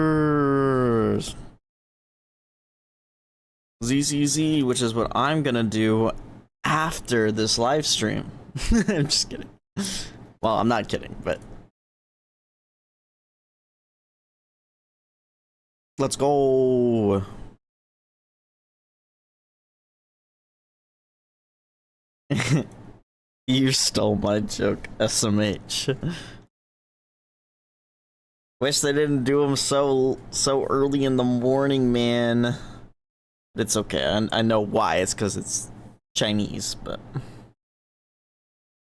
Gamers! ZZZ, which is what I'm gonna do after this live stream. I'm just kidding. Well, I'm not kidding, but let's go. You stole my joke, SMH. Wish they didn't do them so early in the morning, man. It's okay. I know why. It's because it's Chinese, but I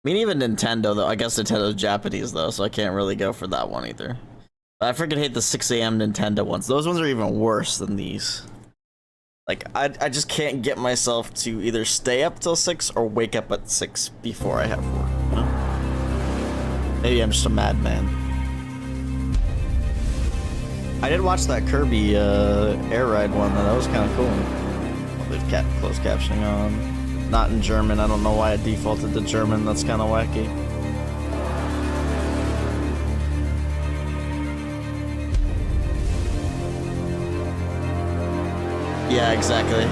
mean, even Nintendo though. I guess Nintendo's Japanese though, so I can't really go for that one either. But I freaking hate the 6 a.m. Nintendo ones. Those ones are even worse than these. Like, I just can't get myself to either stay up till 6 or wake up at 6 before I have work, you know? Maybe I'm just a madman. I did watch that Kirby air ride one though. That was kind of cool. I'll leave closed captioning on. Not in German. I don't know why it defaulted to German. That's kind of wacky. Yeah, exactly.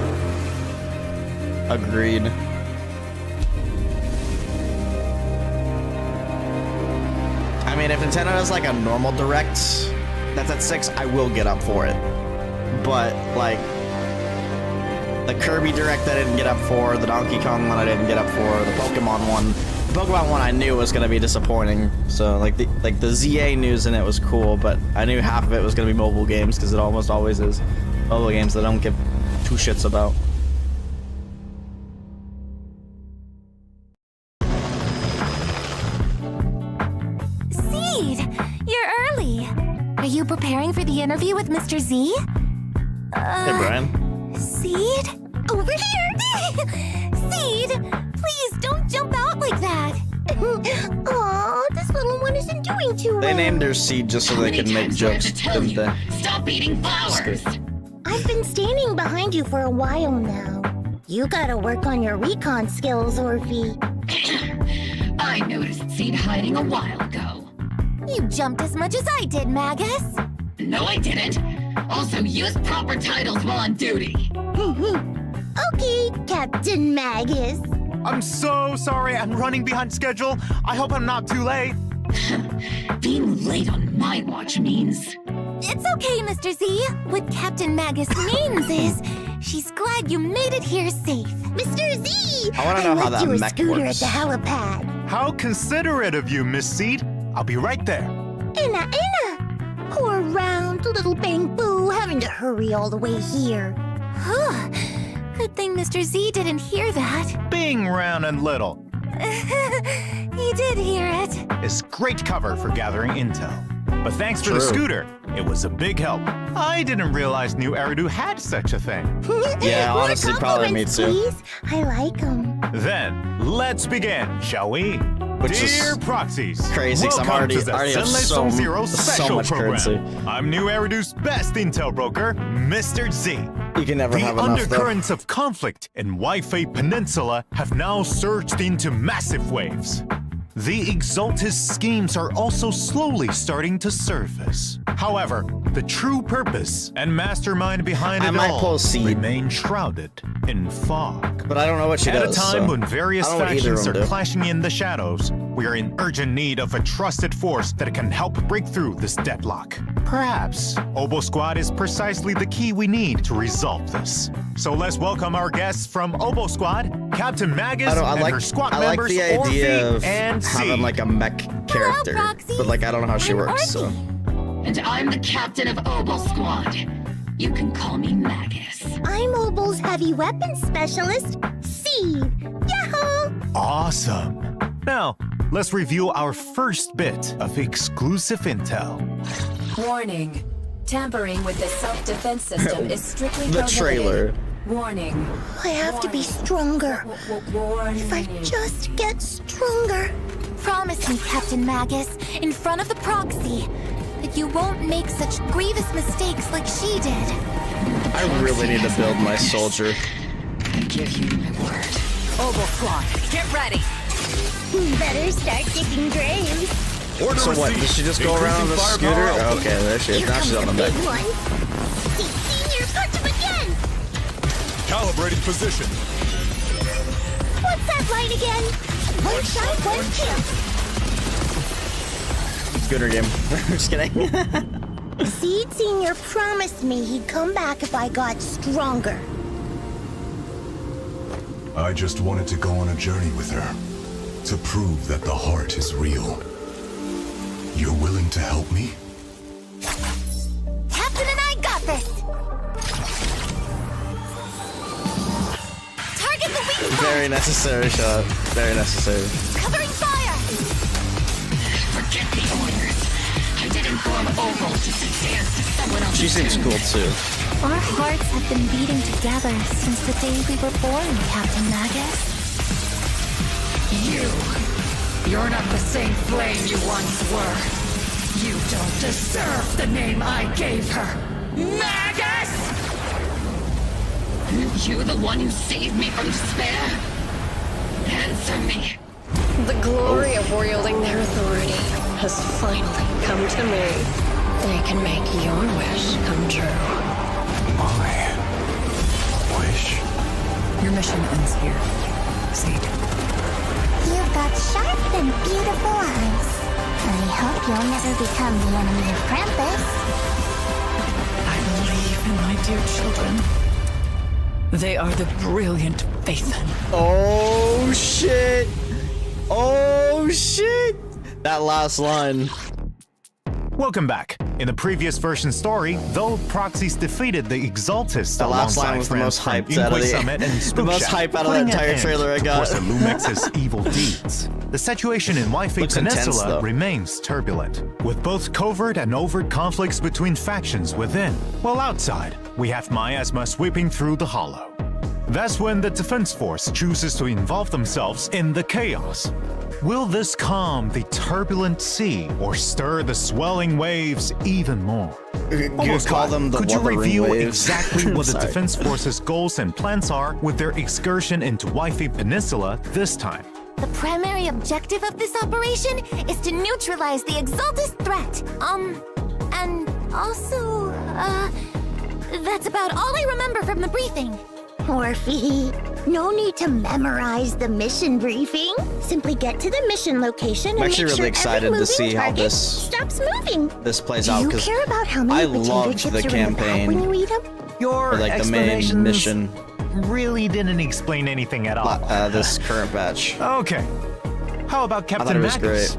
Agreed. I mean, if Nintendo has like a normal direct that's at 6, I will get up for it. But like the Kirby direct I didn't get up for, the Donkey Kong one I didn't get up for, the Pokemon one. The Pokemon one I knew was gonna be disappointing. So like the ZA news in it was cool, but I knew half of it was gonna be mobile games because it almost always is. Mobile games that I don't give two shits about. Seed, you're early. Are you preparing for the interview with Mr. Z? Hey, Brian. Seed? Over here! Seed, please don't jump out like that. Aw, this little one isn't doing too well. They named their Seed just so they could make jokes, didn't they? Stop eating flowers! I've been standing behind you for a while now. You gotta work on your recon skills, Orphe. I noticed Seed hiding a while ago. You jumped as much as I did, Magus. No, I didn't. Also, use proper titles while on duty. Okay, Captain Magus. I'm so sorry. I'm running behind schedule. I hope I'm not too late. Being late on my watch means... It's okay, Mr. Z. What Captain Magus means is she's glad you made it here safe. Mr. Z! I want to know how that left mech you a scooter works. at the helipad. How considerate of you, Miss Seed. I'll be right there. Inna. Poor round little Bang-Boo having to hurry all the way here. Huh. Good thing Mr. Z didn't hear that. Being round and little He did hear it. is great cover for gathering intel. But thanks for the True. scooter. It was a big help. I didn't realize New Eridu had such a thing. Yeah, More honestly, probably me compliments, too. Please. I like them. Then, let's begin, shall we? Which is Dear Proxies, crazy, 'cause I'm welcome already- to the already have Zenless so- Zero so special much program. currency. I'm New Eridu's best intel broker, Mr. Z. You can never The have enough, though. undercurrents of conflict in Wi-Fi Peninsula have now surged into massive waves. The Exaltus schemes are also slowly starting to surface. However, the true purpose and mastermind behind I it might pull all Seed. remain shrouded in fog. But I don't know what she At does. a time so when various I don't know what either of factions are them do. clashing in the shadows, we are in urgent need of a trusted force that can help break through this deadlock. Perhaps Obo Squad is precisely the key we need to resolve this. So let's welcome our guests from Obo Squad, Captain Magus and her squad I like members the idea Orphe of and having Seed. like a mech character, Proxies. but like I don't know how she I'm works. So Orphe. And I'm the captain of Obo Squad. You can call me Magus. I'm Mobile's heavy weapons specialist, Seed. Yahoo! Awesome. Now, let's review our first bit of exclusive intel. Warning. Tampering with the self-defense system is strictly the prohibited. trailer. Warning. I have to be stronger. Warning. If I just get stronger. Promise me, Captain Magus, in front of the proxy, that you won't make such grievous mistakes like she did. I really need to build my soldier. I give you my word. Obo Squad, get ready. Better start digging graves. So what? Did she just go around on the scooter? Oh, okay, there she is. Here Now comes she's on the the big back. one. Senior, punch him again. Calibrating position. What's that line again? One shot, one kill. Scooter game. I'm just kidding. Seed Senior promised me he'd come back if I got stronger. I just wanted to go on a journey with her, to prove that the heart is real. You're willing to help me? Captain and I got this. Target the weak spot. Very necessary shot. Very necessary. Covering fire. Forget the orders. I didn't form Oval just to dance to someone else's She seems tune. cool too. Our hearts have been beating together since the day we were born, Captain Magus. You're not the same flame you once were. You don't deserve the name I gave her. Magus! Aren't you the one who saved me from despair? Answer me. The glory of wielding their authority has finally come to me. They can make your wish come true. My wish? Your mission ends here. Seed. You've got sharp and beautiful eyes. I hope you'll never become the enemy of Krampus. I believe in my dear children. They are the brilliant Phaethon. Oh shit! Oh shit! That last line. Welcome back. In the previous version story, though proxies defeated the Exaltists That last line alongside was the friends most from hyped out of Ingwe the Summit and the most Spookshot, hype out of the putting an entire end trailer I to got. Corsa Lumex's evil deeds. The situation in Wi-Fi Looks intense, Peninsula though. remains turbulent, with both covert and overt conflicts between factions within, while outside, we have miasma sweeping through the hollow. That's when the Defense Force chooses to involve themselves in the chaos. Will this calm the turbulent sea or stir the swelling waves even more? You Almost call like, them the could you Wuthering review Waves? exactly what the Sorry. Defense Force's goals and plans are with their excursion into Wi-Fi Peninsula this time? The primary objective of this operation is to neutralize the Exaltist threat. And also, that's about all I remember from the briefing. Orphe, no need to memorize the mission briefing. Simply get to the mission location and I'm make actually sure really excited every to see moving how target this stops moving. plays Do out you because care about how many I potato loved chips the are in the bag campaign. when you eat them? Your Or like the main explanations mission, really didn't explain anything at all. this current batch. Okay. How about thought Captain it was Magus?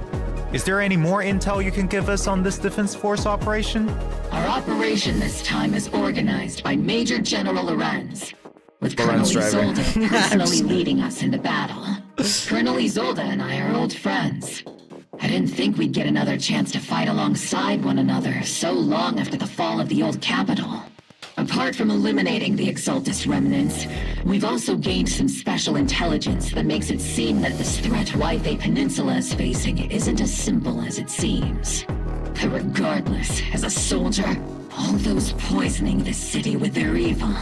Is there any more intel you can give us on this Defense Force operation? Our operation this time is organized by Major General Lorenz, with Colonel Lorenz driving. Isolde personally leading us into battle. Colonel Isolde and I are old friends. I didn't think we'd get another chance to fight alongside one another so long after the fall of the old capital. Apart from eliminating the Exaltist remnants, we've also gained some special intelligence that makes it seem that this threat Wi-Fi Peninsula is facing isn't as simple as it seems. But regardless, as a soldier, all those poisoning this city with their evil,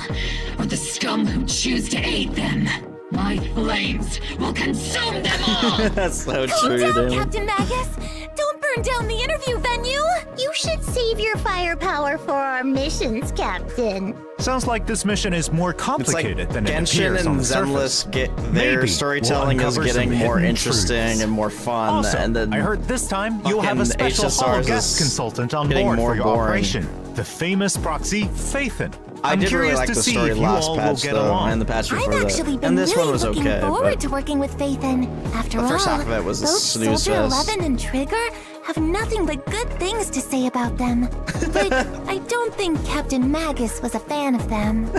or the scum who choose to aid them, my flames will consume them all! That's so Calm true, down, dude. Captain Magus. Don't burn down the interview venue. You should save your firepower for our missions, Captain. Sounds like this mission is more It's like complicated than it Genshin appears on and the surface. Zenless their Maybe we'll storytelling is uncover getting some more hidden interesting truths. and more fun. Also, and then I heard this time you'll have a fucking special HSRs holo is guest consultant on getting board more for your boring. operation, the famous proxy Phaethon. I I'm did really curious like to the see story if you last all will patch get though, along. and the patch before I've that. actually been And this really one was looking okay, forward but to working with Phaethon. After the first all, half of it was a both snooze Soldier fest. 11 and Trigger have nothing but good things to say about them. But I don't think Captain Magus was a fan of them.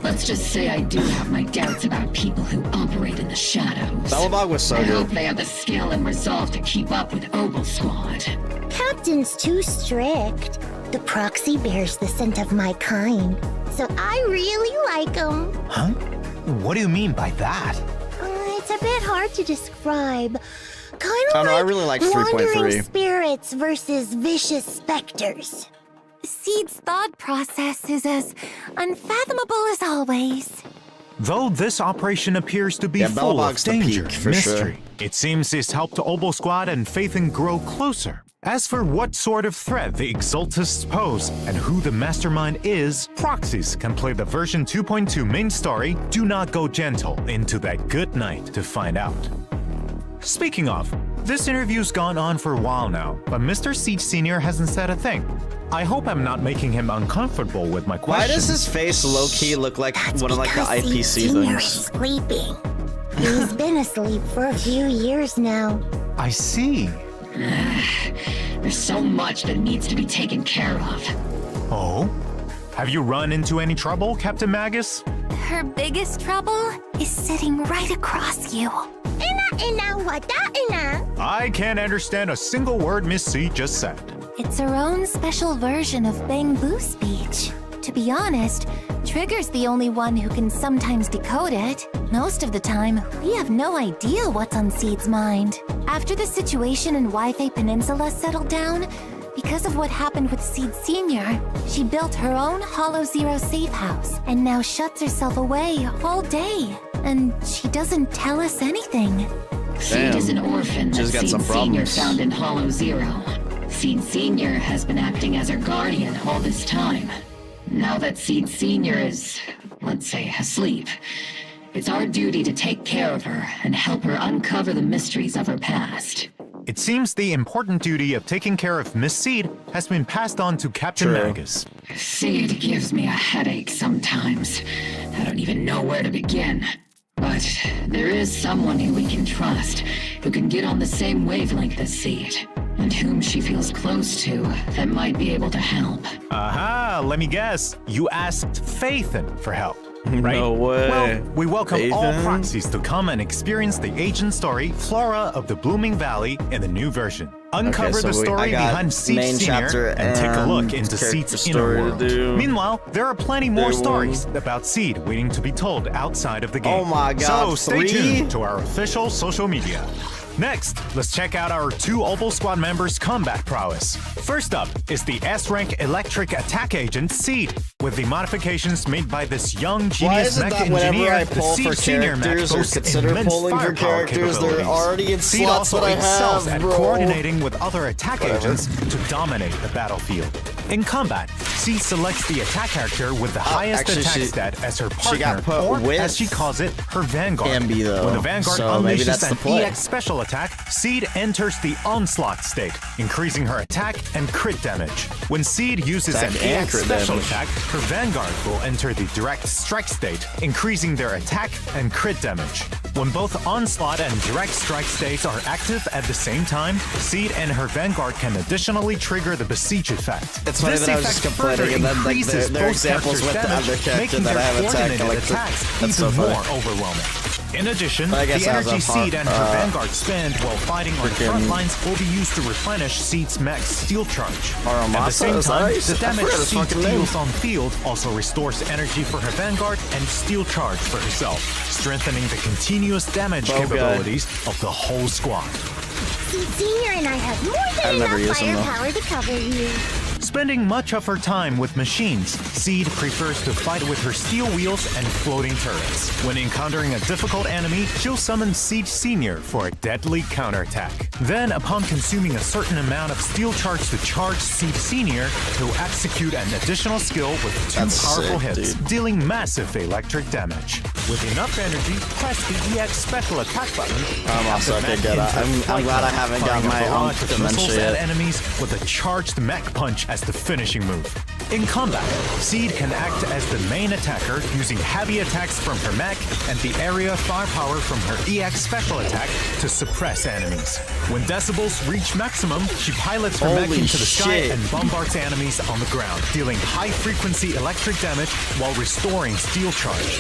Let's just say I do have my doubts about people who operate in the shadows. Belobog was so I hope good. they have the skill and resolve to keep up with Ogle Squad. Captain's too strict. The proxy bears the scent of my kind, so I really like him. Huh? What do you mean by that? It's a bit hard to describe. Kind Oh, of no, I like really liked wandering 3.3. spirits versus vicious specters. Seed's thought process is as unfathomable as always. Though this operation appears to be Yeah, full of Bellabog's the danger, peak, for mystery, it seems this helped Obo Squad and Phaethon grow closer. As for what sort of threat the Exultists pose and who the mastermind is, Proxies can play the version 2.2 main story Do Not Go Gentle into that good night to find out. Speaking of, this interview's gone on for a while now, but Mr. Siege Sr. hasn't said a thing. I hope I'm not making him uncomfortable with my Why questions. does his face low-key look like one of like the IPC Senior is things? sleeping. He's been asleep for a few years now. I see. There's so much that needs to be taken care of. Oh? Have you run into any trouble, Captain Magus? Her biggest trouble is sitting right across you. I can't understand a single word Miss C just said. It's her own special version of Bang Boo speech. To be honest, Trigger's the only one who can sometimes decode it. Most of the time, we have no idea what's on Seed's mind. After the situation in Wi-Fi Peninsula settled down, because of what happened with Seed Sr., she built her own Hollow Zero safe house and now shuts herself away all day. And she doesn't tell us anything. Seed is an orphan that She's got Seed some Sr. problems. found in Hollow Zero. Seed Sr. has been acting as her guardian all this time. Now that Seed Sr. is, let's say, asleep, it's our duty to take care of her and help her uncover the mysteries of her past. It seems the important duty of taking care of Miss Seed has been passed on to Captain True. Magus. Seed gives me a headache sometimes. I don't even know where to begin. But there is someone who we can trust, who can get on the same wavelength as Seed, and whom she feels close to that might be able to help. Aha, let me guess. You asked Phaethon for help, right? No way. Well, we welcome all Phaethon? proxies to come and experience the agent story, Flora of the Blooming Valley, in the new version. Uncover so the I story got behind Seed main Senior chapter and take a look and into character Seed's inner story to world. do. Meanwhile, there are plenty more Day stories about Seed waiting to be told outside of the game. Oh my God, So stay 3? tuned to our official social media. Next, let's check out our two Opal Squad members' combat prowess. First up is the S-rank electric attack agent Seed, with the modifications made by this young Why genius is it mech that whenever engineer. I The pull Seed for Senior mech characters or boasts consider immense pulling for firepower characters, they're capabilities. already in Seed slots also that I excels have, at bro. coordinating with other attack Whatever. agents to dominate the battlefield. In combat, Seed selects the attack character with the highest actually, attack she- stat as her she got partner, put or with as she calls it, her Vanguard. Ambi, though. When the Vanguard So maybe unleashes that's the an play. EX special attack, Seed enters the onslaught state, increasing her attack and crit damage. When Seed uses Attack an and EX crit special damage. attack, her Vanguard will enter the direct strike state, increasing their attack and crit damage. When both onslaught and direct strike states are active at the same time, Seed and her Vanguard can additionally trigger the besiege effect. It's funny This that I was just effect further complaining and then like increases their both examples with characters' the other damage, character making that their I have attack coordinated electric. attacks That's even so funny. more overwhelming. In addition, I guess the that was energy a Seed and her part- Vanguard spend while fighting on the freaking- front lines will be used to replenish Seed's mech's steel charge. At the Aramasa, same is that time, how you the say- I damage forgot his Seed fucking name. deals on field also restores energy for her Vanguard and steel charge for herself, strengthening the continuous damage Okay. capabilities of the whole squad. Seed Senior and I have more I've than never enough used them, though. firepower to cover you. Spending much of her time with machines, Seed prefers to fight with her steel wheels and floating turrets. When encountering a difficult enemy, she'll summon Seed Senior for a deadly counterattack. Then, upon consuming a certain amount of steel charge to charge Seed Senior, he'll execute an additional skill with two That's powerful sick, hits, dude. dealing massive electric damage. With enough energy, press the EX special attack button. I'm also Captain okay, Mech good. into I'm flight glad I mode, haven't got firing a my barrage of dementia missiles at yet. enemies with a charged mech punch as the finishing move. In combat, Seed can act as the main attacker using heavy attacks from her mech and the area firepower from her EX special attack to suppress enemies. When decibels reach maximum, she pilots her mech Holy into the sky shit. and bombards enemies on the ground, dealing high-frequency electric damage while restoring steel charge.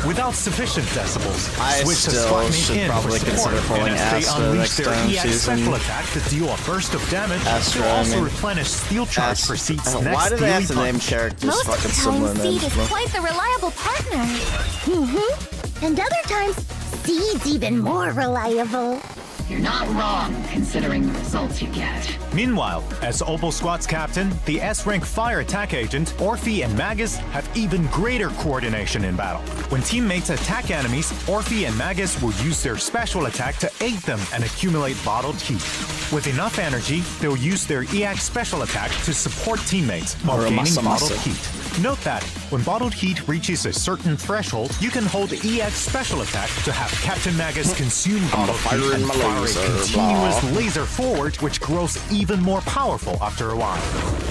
Without sufficient decibels, I switch to still Squad Mate should in probably for consider support, pulling and as they Astra unleash next their time EX season. special attack to deal a burst of damage, Astra, she'll I also mean. replenish steel charge for Seed's next Why do they have to daily name punch. characters Most of fucking the similar time, Seed names, is bro? quite the reliable partner. And other times, Seed's even more reliable. You're not wrong, considering the results you get. Meanwhile, as Obo Squad's captain, the S-rank fire attack agent, Orphe and Magus have even greater coordination in battle. When teammates attack enemies, Orphe and Magus will use their special attack to aid them and accumulate bottled heat. With enough energy, they'll use their EX special attack to support teammates while gaining bottled heat. Note that, when bottled heat reaches a certain threshold, you can hold EX special attack to have Captain Magus consume bottled heat and fire a continuous laser forward, which grows even more powerful after a while.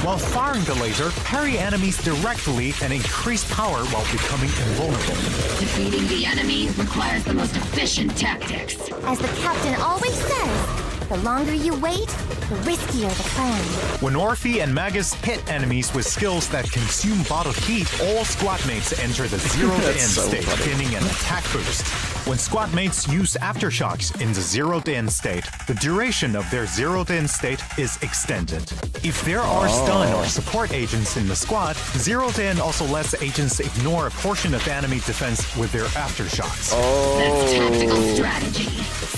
While firing the laser, parry enemies directly and increase power while becoming invulnerable. Defeating the enemy requires the most efficient tactics. As the captain always says, the longer you wait, the riskier the climb. When Orphe and Magus hit enemies with skills that consume bottled heat, all squad mates enter the zero to end state, gaining an attack boost. When squad mates use aftershocks in the zero to end state, the duration of their zero to end state is extended. If there are stun or support agents in the squad, zero to end also lets agents ignore a portion of enemy defense with their aftershocks. That's tactical strategy.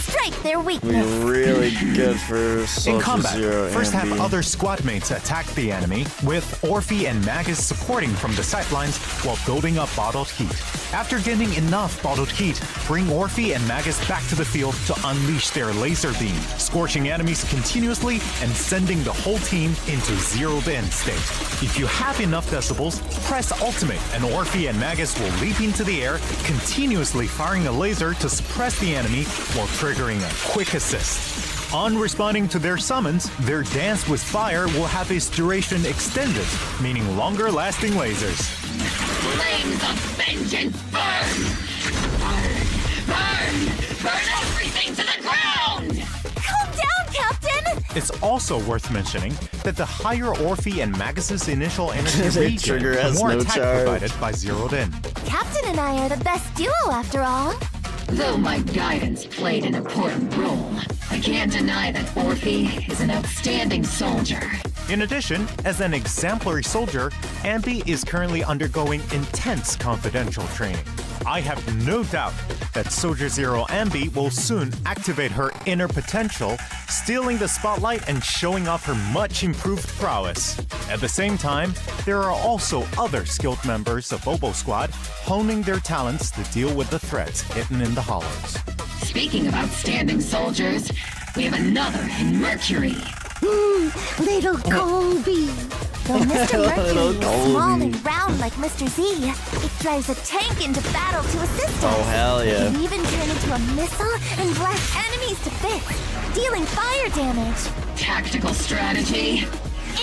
Strike their weakness. Really good for Soldier In combat, Zero first and have B. other squad mates attack the enemy, with Orphe and Magus supporting from the sidelines while building up bottled heat. After getting enough bottled heat, bring Orphe and Magus back to the field to unleash their laser beam, scorching enemies continuously and sending the whole team into zero to end state. If you have enough decibels, press ultimate and Orphe and Magus will leap into the air, continuously firing a laser to suppress the enemy while triggering a quick assist. On responding to their summons, their dance with fire will have its duration extended, meaning longer lasting lasers. Flames of vengeance burn! Burn everything to the ground! Calm down, Captain! It's also worth mentioning that the higher Orphe and Magus' initial energy They regen, trigger the has more no attack charge. provided by zeroed in. Captain and I are the best duo after all. Though my guidance played an important role, I can't deny that Orphe is an outstanding soldier. In addition, as an exemplary soldier, Ambi is currently undergoing intense confidential training. I have no doubt that Soldier Zero Ambi will soon activate her inner potential, stealing the spotlight and showing off her much improved prowess. At the same time, there are also other skilled members of Obo Squad honing their talents to deal with the threats hidden in the hollows. Speaking of outstanding soldiers, we have another in Mercury. Little Colby. Though Mr. Mercury is Colby. small and round like Mr. Z, it drives a tank into battle to assist us. Oh, hell It yeah. can even turn into a missile and blast enemies to bits, dealing fire damage. Tactical strategy?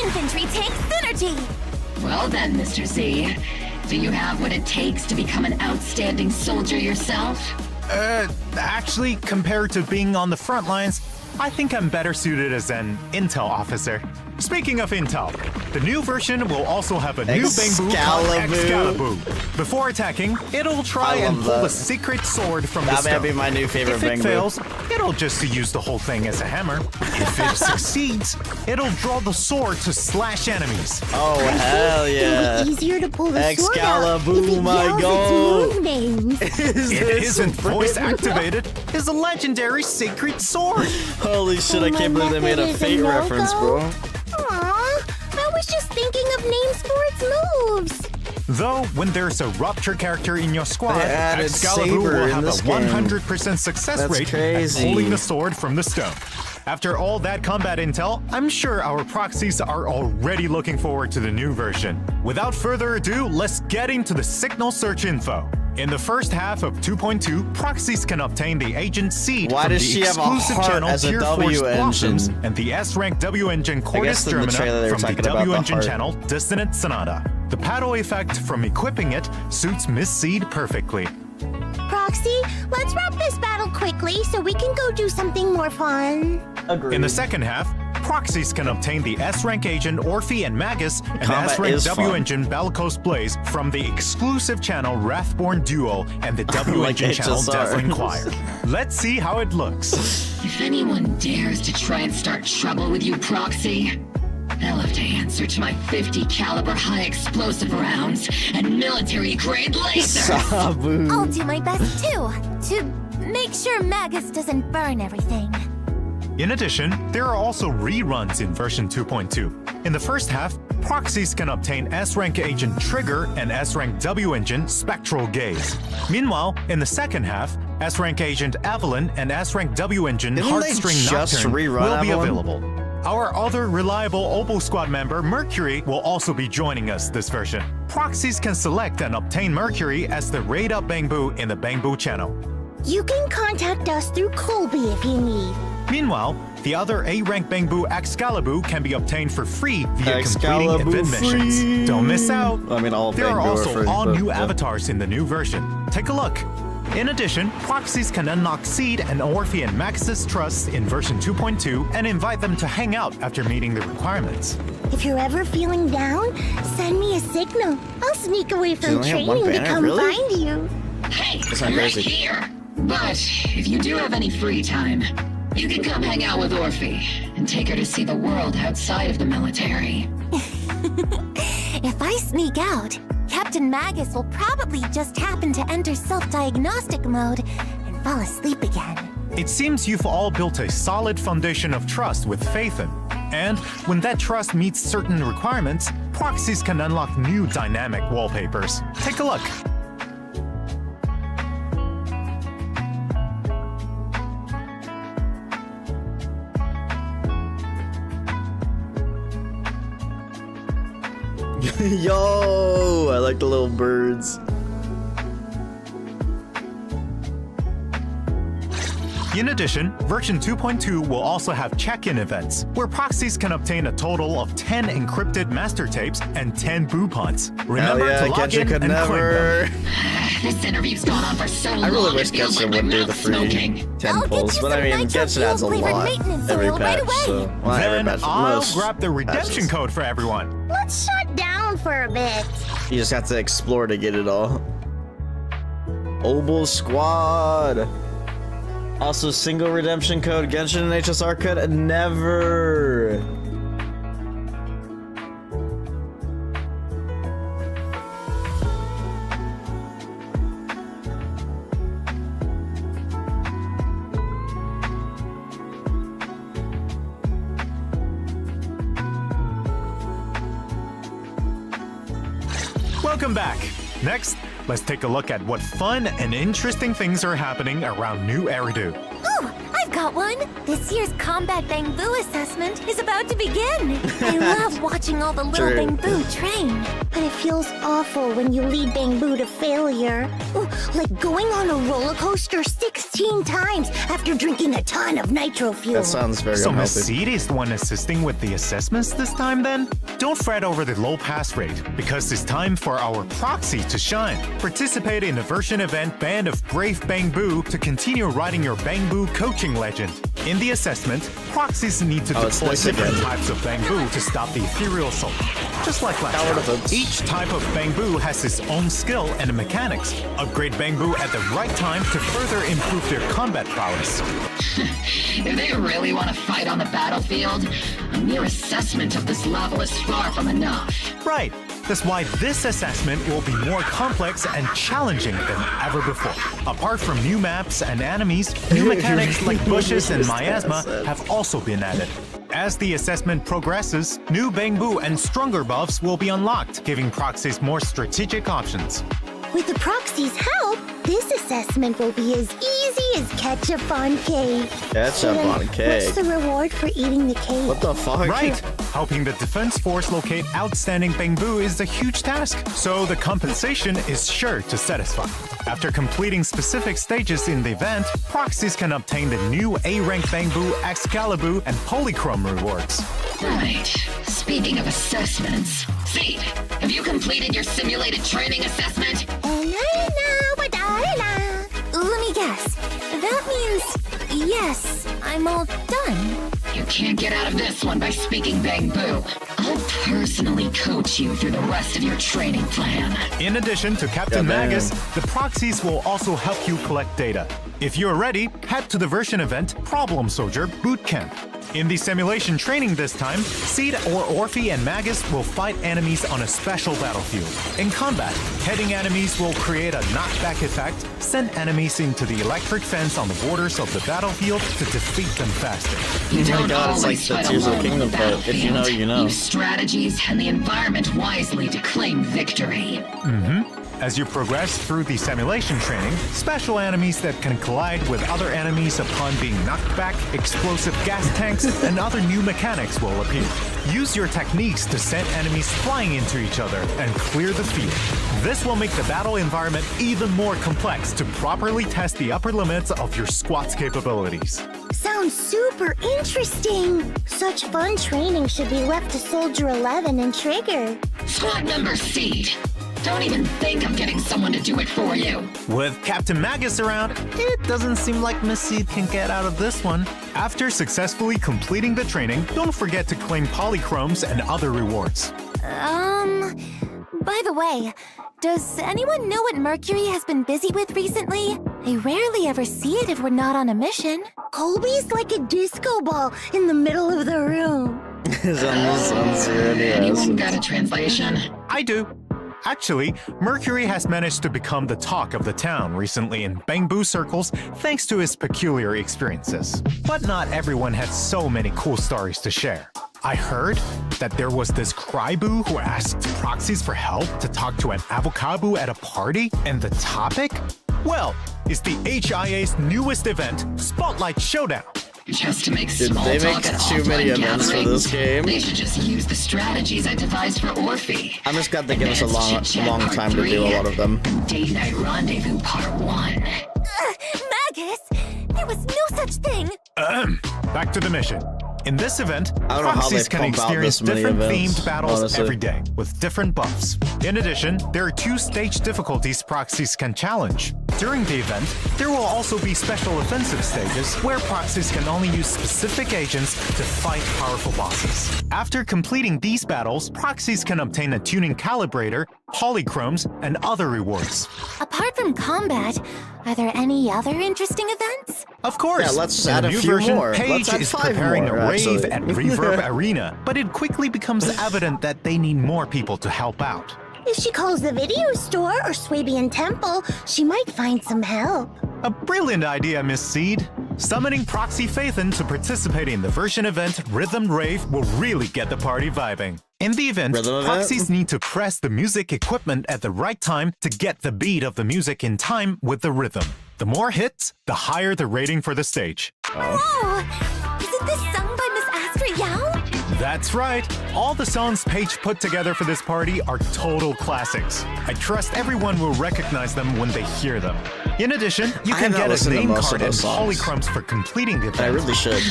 Infantry tank synergy! Well then, Mr. Z, do you have what it takes to become an outstanding soldier yourself? Actually, compared to being on the front lines, I think I'm better suited as an intel officer. Speaking of intel, the new version will also have a new Bangbu called Excalibur. Before attacking, it'll try I and love pull that. the secret sword from the That stone. might be my new favorite If it Bangbu. fails, it'll just use the whole thing as a hammer. If it succeeds, it'll draw the sword to slash enemies. Oh, hell yeah. It'll be easier to pull the sword Excalibur, out if it my yells God. its own names. It isn't voice activated. It's a legendary sacred sword. Holy shit, I can't believe they made a method is Fate a no-go? reference, bro. Aw, I was just thinking of names for its moves. Though, when there's a Rupture character in your squad, They added Excalibur Saber will in have a this game. 100% success That's rate crazy. at pulling the sword from the stone. After all that combat intel, I'm sure our proxies are already looking forward to the new version. Without further ado, let's get into the signal search info. In the first half of 2.2, proxies can obtain the agent seed Why from does the she have a exclusive heart channel as a Gear W Force Blossoms engine? and the S-rank W engine guess Cordis in the trailer they Germina were from the talking about W the engine heart. channel Dissonant Sonata. The paddle effect from equipping it suits Miss Seed perfectly. Proxy, let's wrap this battle quickly so we can go do something more fun. Agreed. In the second half, proxies can obtain the S-rank agent Orphe and Magus and the Combat S-rank is W fun. engine Bellicose Blaze from the exclusive channel Wrathborn Duo and the W Like engine channel HSR. Dazzling Choir. Let's see how it looks. If anyone dares to try and start trouble with you, Proxy, they'll have to answer to my 50 caliber high explosive rounds and military grade lasers. Sabu. I'll do my best too, to make sure Magus doesn't burn everything. In addition, there are also reruns in version 2.2. In the first half, proxies can obtain S-Rank Agent Trigger and S-Rank W Engine Spectral Gaze. Meanwhile, in the second half, S-Rank Agent Evelyn and S-Rank W Engine Didn't they Heartstring just Nocturne rerun will be Evelyn? available. Our other reliable Obo Squad member, Mercury, will also be joining us this version. Proxies can select and obtain Mercury as the Raid Up Bangbu in the Bangbu channel. You can contact us through Colby if you need. Meanwhile, the other A-Rank Bangbu Excalibur can be obtained for free via Excalibur completing event free. missions. Don't miss out! I mean, all There are Bangbu also free, all but, new yeah. avatars in the new version. Take a look. In addition, proxies can unlock Seed and Orphe and Max's Trust in version 2.2 and invite them to hang out after meeting the requirements. If you're ever feeling down, send me a signal. I'll sneak away from only have one training to banner, come really? find you. Hey, That's not right crazy. here. But if you do have any free time, you can come hang out with Orphe and take her to see the world outside of the military. If I sneak out, Captain Magus will probably just happen to enter self-diagnostic mode and fall asleep again. It seems you've all built a solid foundation of trust with Phaethon. And when that trust meets certain requirements, proxies can unlock new dynamic wallpapers. Take a look. Yo, I like the little birds. In addition, version 2.2 will also have check-in events, where proxies can obtain a total of 10 encrypted master tapes and 10 boopons. Hell Remember yeah, to log Genshin in could and claim them. never. This interview's gone on for so long. I really wish it feels Genshin like would my do the mouth's free smoking. 10 I'll get pulls, you but some I mean, nitro Genshin adds a fuel-flavored lot maintenance every oil patch, right away. so well, every Then patch, I'll most grab the redemption patches. code for everyone. Let's shut down for a bit. You just have to explore to get it all. Obo Squad. Also, single redemption code, Genshin and HSR could never. Welcome back. Next, let's take a look at what fun and interesting things are happening around New Eridu. Ooh, I've got one! This year's Combat Bangbu assessment is about to begin! I love watching all the little True. Bangbu train. But it feels awful when you lead Bangbu to failure. Ooh, like going on a roller coaster 16 times after drinking a ton of nitro fuel. That sounds very So Miss unhealthy. Seed is the one assisting with the assessments this time then? Don't fret over the low pass rate, because it's time for our proxy to shine. Participate in the version event Band of Brave Bangbu to continue riding your Bangbu coaching legend. In the assessment, proxies need to Oh, it's deploy this different again. types of Bangbu to stop the ethereal assault. Just like last Tower time, defense. each type of Bangbu has its own skill and mechanics. Upgrade Bangbu at the right time to further improve their combat prowess. If they really want to fight on the battlefield, a mere assessment of this level is far from enough. Right. That's why this assessment will be more complex and challenging than ever before. Apart from new maps and enemies, new mechanics like bushes and miasma have also been added. As the assessment progresses, new Bangbu and stronger buffs will be unlocked, giving proxies more strategic options. With the proxy's help, this assessment will be as easy as ketchup on cake. Ketchup So then, on cake. What's the reward for eating the cake? What the fuck? Right! Helping the defense force locate outstanding Bangbu is a huge task, so the compensation is sure to satisfy. After completing specific stages in the event, proxies can obtain the new A-Rank Bangbu, Excalibur, and Polychrome rewards. Right. Speaking of assessments, Seed, have you completed your simulated training assessment? Let me guess. That means, yes, I'm all done. You can't get out of this one by speaking Bangbu. I'll personally coach you through the rest of your training plan. In addition to Captain Goddamn. Magus, the proxies will also help you collect data. If you're ready, head to the version event Problem Soldier Bootcamp. In the simulation training this time, Seed or Orphe and Magus will fight enemies on a special battlefield. In combat, hitting enemies will create a knockback effect, send enemies into the electric fence on the borders of the battlefield to defeat them faster. You Oh my don't god, it's like always the fight Tears of the alone on Kingdom the part. If you know, you know. Use strategies and the environment wisely to claim victory. As you progress through the simulation training, special enemies that can collide with other enemies upon being knocked back, explosive gas tanks, and other new mechanics will appear. Use your techniques to send enemies flying into each other and clear the field. This will make the battle environment even more complex to properly test the upper limits of your squad's capabilities. Sounds super interesting. Such fun training should be left to Soldier 11 and Trigger. Squad member Seed. Don't even think of getting someone to do it for you. With Captain Magus around, it doesn't seem like Miss Seed can get out of this one. After successfully completing the training, don't forget to claim polychromes and other rewards. By the way, does anyone know what Mercury has been busy with recently? I rarely ever see it if we're not on a mission. Colby's like a disco ball in the middle of the room. Zenless already has Anyone it. got a translation? I do. Actually, Mercury has managed to become the talk of the town recently in Bamboo circles thanks to his peculiar experiences. But not everyone had so many cool stories to share. I heard that there was this Cryboo who asked proxies for help to talk to an avocado at a party, and the topic? Well, it's the HIA's newest event, Spotlight Showdown. Just to make Dude, small they talk make at too many offline events for gatherings. this game. They should just use the strategies I devised for Orphe. I'm just glad they give us a long, Advanced Chit-Chat long Part time to 3, do a lot of them. and Date Night Rendezvous Part 1. Magus, there was no such thing. Back to the mission. In this event, I don't know how proxies they can pump out experience this many different events, themed battles honestly. every day, with different buffs. In addition, there are 2 stage difficulties proxies can challenge. During the event, there will also be special offensive stages where proxies can only use specific agents to fight powerful bosses. After completing these battles, proxies can obtain a tuning calibrator, polychromes, and other rewards. Apart from combat, are there any other interesting events? Of course, Yeah, let's in add the a new few version, more. Paige Let's add is 5 preparing more, a rave actually. at Reverb Arena, but it quickly becomes evident that they need more people to help out. If she calls the video store or Swabian Temple, she might find some help. A brilliant idea, Miss Seed. Summoning Proxy Phaethon to participate in the version event Rhythm Rave will really get the party vibing. In the event, Rhythm event? proxies need to press the music equipment at the right time to get the beat of the music in time with the rhythm. The more hits, the higher the rating for the stage. Whoa! Isn't this sung by Miss Astra Yao? That's right. All the songs Paige put together for this party are total classics. I trust everyone will recognize them when they hear them. In addition, you I can have not get a listened to name most of card and those songs. polychromes for completing the event. I really should.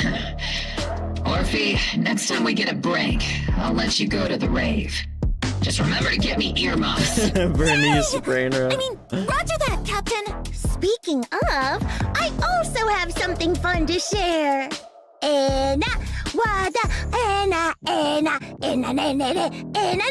Orphe, next time we get a break, I'll let you go to the rave. Just remember to get me earmuffs. Bernice Brainer. I mean, roger that, Captain. Speaking of, I also have something fun to share. Ena, wada, ena, ena, ena, ena, ena.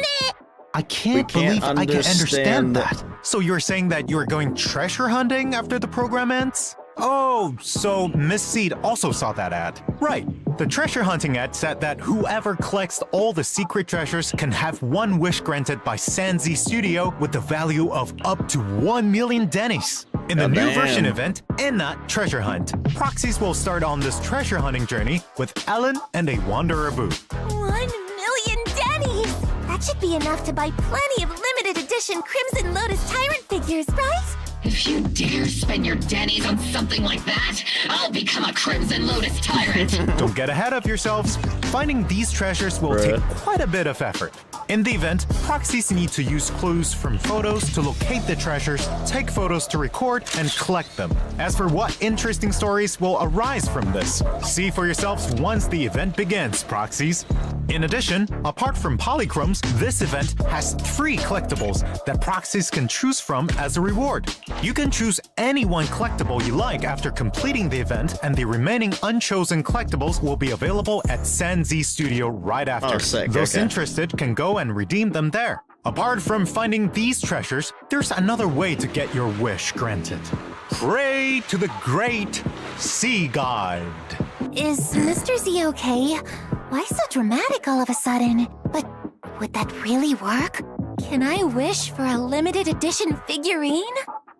I can't We can't believe I can understand understand that. So you're saying that you're going treasure hunting after the program ends? Oh, so Miss Seed also saw that ad. Right. The treasure hunting ad said that whoever collects all the secret treasures can have one wish granted by Sanzi Studio with the value of up to 1 million dennies. In the new Goddamn. version event, Enna Treasure Hunt, proxies will start on this treasure hunting journey with Ellen and a Wanderer Boo. 1 million dennies! That should be enough to buy plenty of limited edition Crimson Lotus Tyrant figures, right? If you dare spend your dennies on something like that, I'll become a Crimson Lotus Tyrant. Don't get ahead of yourselves. Finding these treasures will Bruh. take quite a bit of effort. In the event, proxies need to use clues from photos to locate the treasures, take photos to record, and collect them. As for what interesting stories will arise from this, see for yourselves once the event begins, proxies. In addition, apart from polychromes, this event has 3 collectibles that proxies can choose from as a reward. You can choose any one collectible you like after completing the event, and the remaining unchosen collectibles will be available at Sanzi Studio right after. Oh, sick, Those okay. interested can go and redeem them there. Apart from finding these treasures, there's another way to get your wish granted. Pray to the great Sea God. Is Mr. Z okay? Why so dramatic all of a sudden? But would that really work? Can I wish for a limited edition figurine?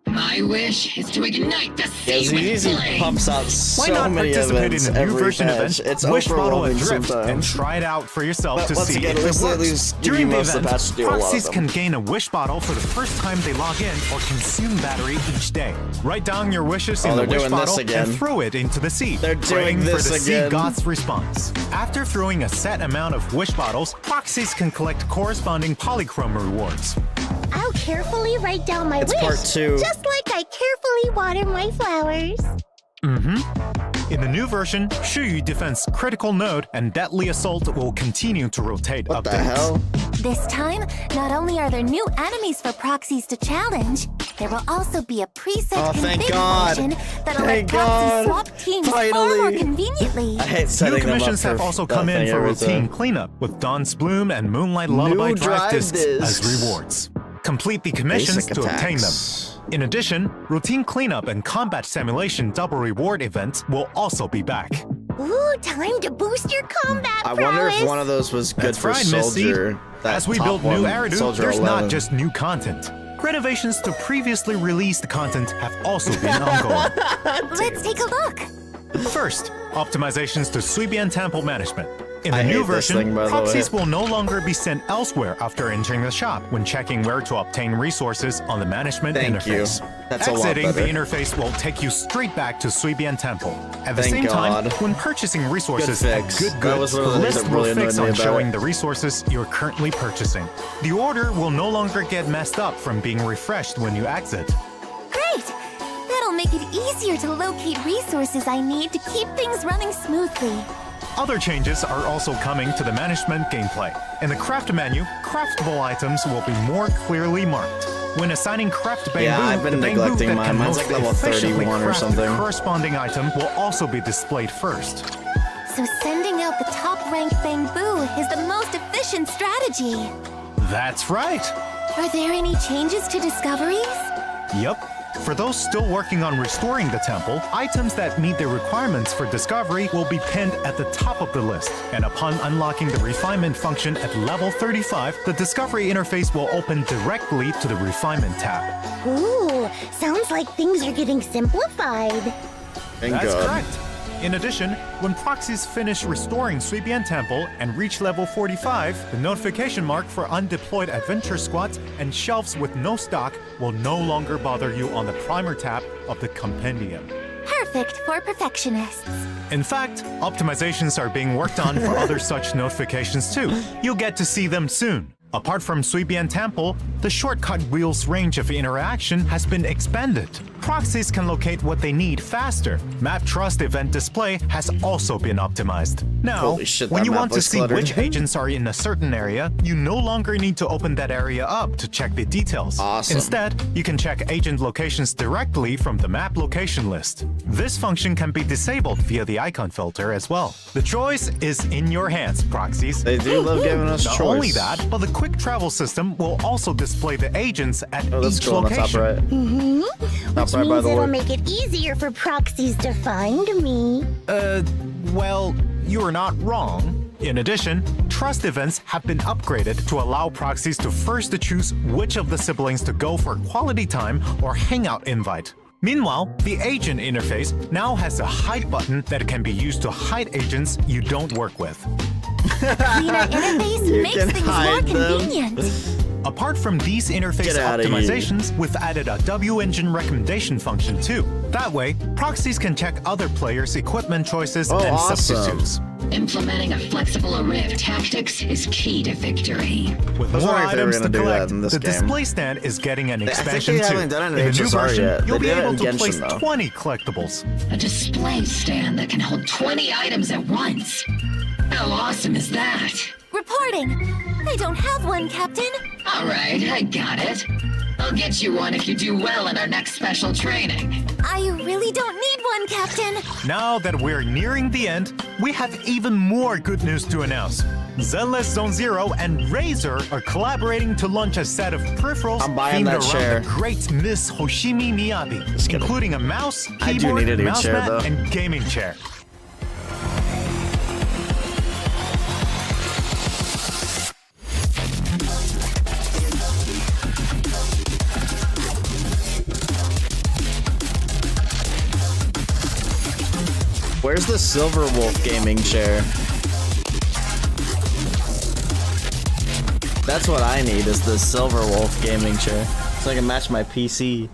My wish is to ignite the sea Yeah, with ZZ flame. pumps out Why so not many participate events in a new every version patch. event, It's Wish Bottle overwhelming Adrift, and sometimes. try it out for yourself But to once see again, if at least it they at works. least give During you the most of the event, patch to do a lot of proxies them. can gain a wish bottle for the first time they log in or consume battery each day. Write down your wishes in they're the wish doing this bottle again. and throw it into the sea. They're praying doing this for the again. sea god's response. After throwing a set amount of wish bottles, proxies can collect corresponding polychrome rewards. I'll carefully write down my It's wish. part 2. Just like I carefully water my flowers. In the new version, Shuyu Defense Critical Node and Deadly Assault will continue to rotate What updates. the hell? This time, not only are there new enemies for proxies to challenge, there will also be a preset Oh, thank config God. function that'll Thank let proxies God. swap teams far Finally. more conveniently. I hate New setting them up commissions for have also that come in thing for every time. routine cleanup, with Dawn's Bloom and Moonlight Lullaby New drive drive discs as discs. rewards. Complete the commissions Basic to obtain them. attacks. In addition, routine cleanup and combat simulation double reward events will also be back. Ooh, time to boost your combat I wonder if prowess. one of those was good That's for right, Miss C. Soldier. That As we top build new one, Eridu, Soldier there's 11. not just new content. Renovations to previously released content have also been ongoing. Let's take a look. First, optimizations to Suibian Temple management. In the I new hate this version, thing, by the proxies way. will no longer be sent elsewhere after entering the shop when checking where to obtain resources on the management Thank you. interface. That's a lot Exiting the better. interface will take you straight back to Suibian Temple. At the Thank same time, God. when purchasing resources Good at fix. Good That Goods, was the one of the things list that will really fix annoyed me on about showing it. the resources you're currently purchasing. The order will no longer get messed up from being refreshed when you exit. Great! That'll make it easier to locate resources I need to keep things running smoothly. Other changes are also coming to the management gameplay. In the craft menu, craftable items will be more clearly marked. When assigning craft bamboo, Yeah, I've been the bamboo neglecting that mine. can Mine's most like level efficiently 31 or craft something. the corresponding item will also be displayed first. So sending out the top-ranked bamboo is the most efficient strategy. That's right! Are there any changes to discoveries? Yep. For those still working on restoring the temple, items that meet the requirements for discovery will be pinned at the top of the list. And upon unlocking the refinement function at level 35, the discovery interface will open directly to the refinement tab. Ooh, sounds like things are getting simplified. Thank That's God. correct. In addition, when proxies finish restoring Suibian Temple and reach level 45, the notification mark for undeployed adventure squads and shelves with no stock will no longer bother you on the primer tab of the compendium. Perfect for perfectionists. In fact, optimizations are being worked on for other such notifications too. You'll get to see them soon. Apart from Suibian Temple, the shortcut wheel's range of interaction has been expanded. Proxies can locate what they need faster. Map Trust event display has also been optimized. Now, Holy shit, when that you map want to looks see cluttered. which agents are in a certain area, you no longer need to open that area up to check the details. Awesome. Instead, you can check agent locations directly from the map location list. This function can be disabled via the icon filter as well. The choice is in your hands, proxies. They do love giving us Not choice. only that, but the quick travel system will also display the agents at Oh, that's each cool on the location. top right. Top Which right, by means the it'll way. make it easier for proxies to find me. Well, you are not wrong. In addition, trust events have been upgraded to allow proxies to first choose which of the siblings to go for quality time or hangout invite. Meanwhile, the agent interface now has a hide button that can be used to hide agents you don't work with. Cleaner interface makes can things more hide them. convenient. Apart from these interface Get outta here. optimizations, we've added a W-engine recommendation function too. That way, proxies can check other players' equipment choices Oh, and awesome. substitutes. Implementing a flexible array of tactics is key to victory. With I was more wondering if they were items to gonna do that collect, in this the game. display stand is getting an I think expansion they too. haven't done it in In the new HSR version, yet. you'll They be did it able in to Genshin, place though. 20 collectibles. A display stand that can hold 20 items at once. How awesome is that? Reporting. I don't have one, Captain. All right, I got it. I'll get you one if you do well in our next special training. I really don't need one, Captain. Now that we're nearing the end, we have even more good news to announce. Zenless Zone Zero and Razer are collaborating to launch a set of peripherals I'm buying themed that around chair. the great Miss Hoshimi Miyabi, kidding. including a mouse, I do keyboard, need a new mouse chair, mat, though. and gaming chair. Where's the Silver Wolf gaming chair? That's what I need, is the Silver Wolf gaming chair, so I can match my PC.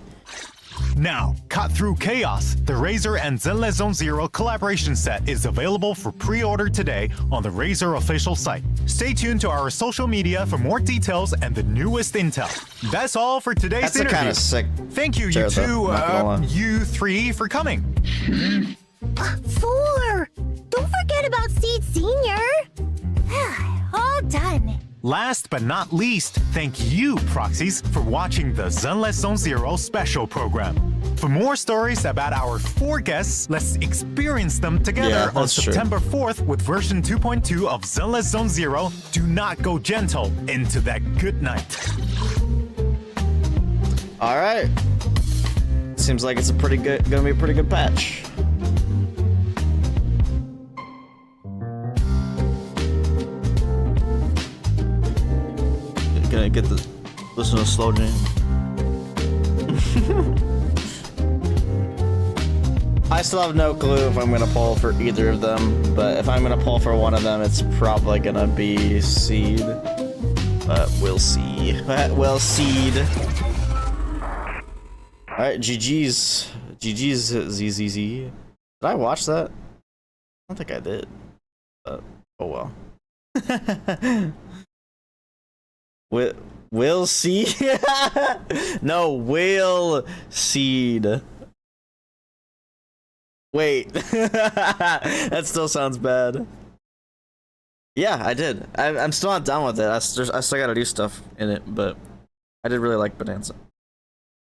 Now, cut through chaos. The Razer and Zenless Zone Zero collaboration set is available for pre-order today on the Razer official site. Stay tuned to our social media for more details and the newest intel. That's all for today's That's interview. a kind of sick. Thank you, chair, you two, though, not gonna lie. you three, for coming. 4! Don't forget about Seed Senior! All done. Last but not least, thank you, Proxies, for watching the Zenless Zone Zero special program. For more stories about our 4 guests, let's experience them together Yeah, on that's true. September 4th with version 2.2 of Zenless Zone Zero. Do not go gentle into that good night. All right. Seems like it's gonna be a pretty good patch. Gonna get the listen to slow jam. I still have no clue if I'm gonna pull for either of them, but if I'm gonna pull for one of them, it's probably gonna be Seed. But we'll see. We'll Seed. All right, GG's ZZZ. Did I watch that? I don't think I did. But oh well. Will Seed? No, Will Seed. Wait. That still sounds bad. Yeah, I did. I'm still not done with it. I still gotta do stuff in it, but I did really like Bonanza.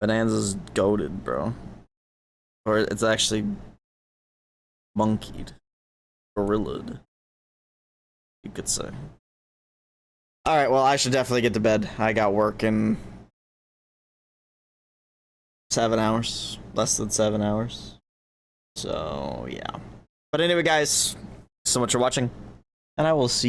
Bonanza's goated, bro. Or it's actually monkeyed. Gorillaed, you could say. Alright, well, I should definitely get to bed. I got work in 7 hours. Less than 7 hours. So, yeah. But anyway, guys, so much for watching. And I will see